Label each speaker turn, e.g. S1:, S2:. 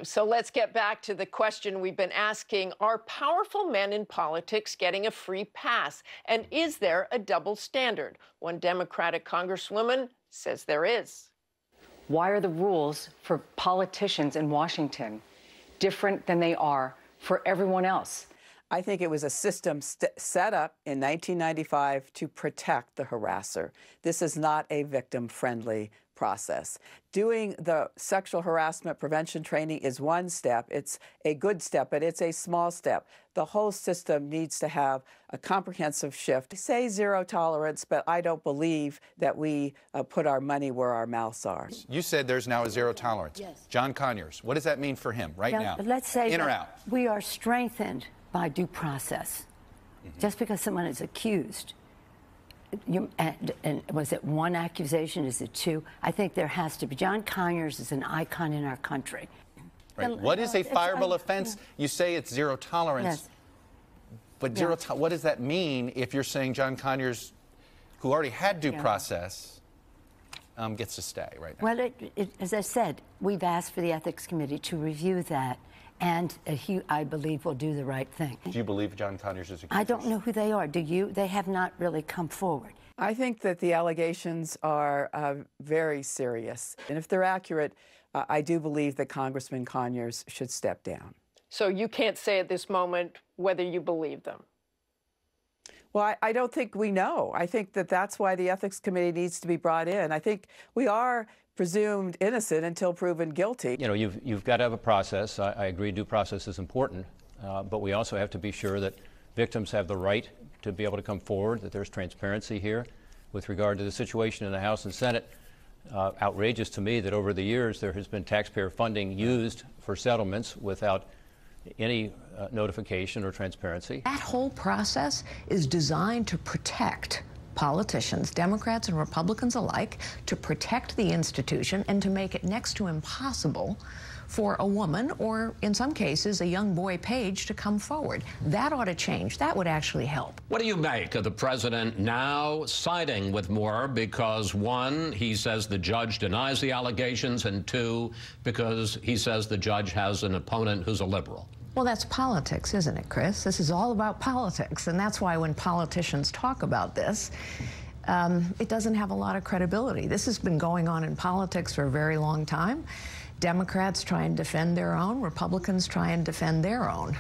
S1: So let's get back to the question we've been asking. Are powerful men in politics getting a free pass? And is there a double standard? One Democratic congresswoman says there is.
S2: Why are the rules for politicians in Washington different than they are for everyone else?
S3: I think it was a system set up in 1995 to protect the harasser. This is not a victim-friendly process. Doing the sexual harassment prevention training is one step. It's a good step, but it's a small step. The whole system needs to have a comprehensive shift. I say zero tolerance, but I don't believe that we put our money where our mouths are.
S4: You said there's now a zero tolerance.
S5: Yes.
S4: John Conyers, what does that mean for him right now?
S5: Let's say
S4: in or out?
S5: We are strengthened by due process. Just because someone is accused, and was it one accusation? Is it two? I think there has to be. John Conyers is an icon in our country.
S4: Right. What is a fireable offense? You say it's zero tolerance.
S5: Yes.
S4: But what does that mean if you're saying John Conyers, who already had due process, gets to stay right now?
S5: Well, as I said, we've asked for the Ethics Committee to review that, and I believe will do the right thing.
S4: Do you believe John Conyers is accused?
S5: I don't know who they are. Do you? They have not really come forward.
S3: I think that the allegations are very serious. And if they're accurate, I do believe that Congressman Conyers should step down.
S1: So you can't say at this moment whether you believe them?
S3: Well, I don't think we know. I think that that's why the Ethics Committee needs to be brought in. I think we are presumed innocent until proven guilty.
S6: You know, you've got to have a process. I agree due process is important, but we also have to be sure that victims have the right to be able to come forward, that there's transparency here. With regard to the situation in the House and Senate, outrageous to me that over the years there has been taxpayer funding used for settlements without any notification or transparency.
S7: That whole process is designed to protect politicians, Democrats and Republicans alike, to protect the institution and to make it next to impossible for a woman, or in some cases a young boy page, to come forward. That ought to change. That would actually help.
S8: What do you make of the president now siding with Moore because, one, he says the judge denies the allegations, and two, because he says the judge has an opponent who's a liberal?
S7: Well, that's politics, isn't it, Chris? This is all about politics, and that's why when politicians talk about this, it doesn't have a lot of credibility. This has been going on in politics for a very long time. Democrats try and defend their own, Republicans try and defend their own.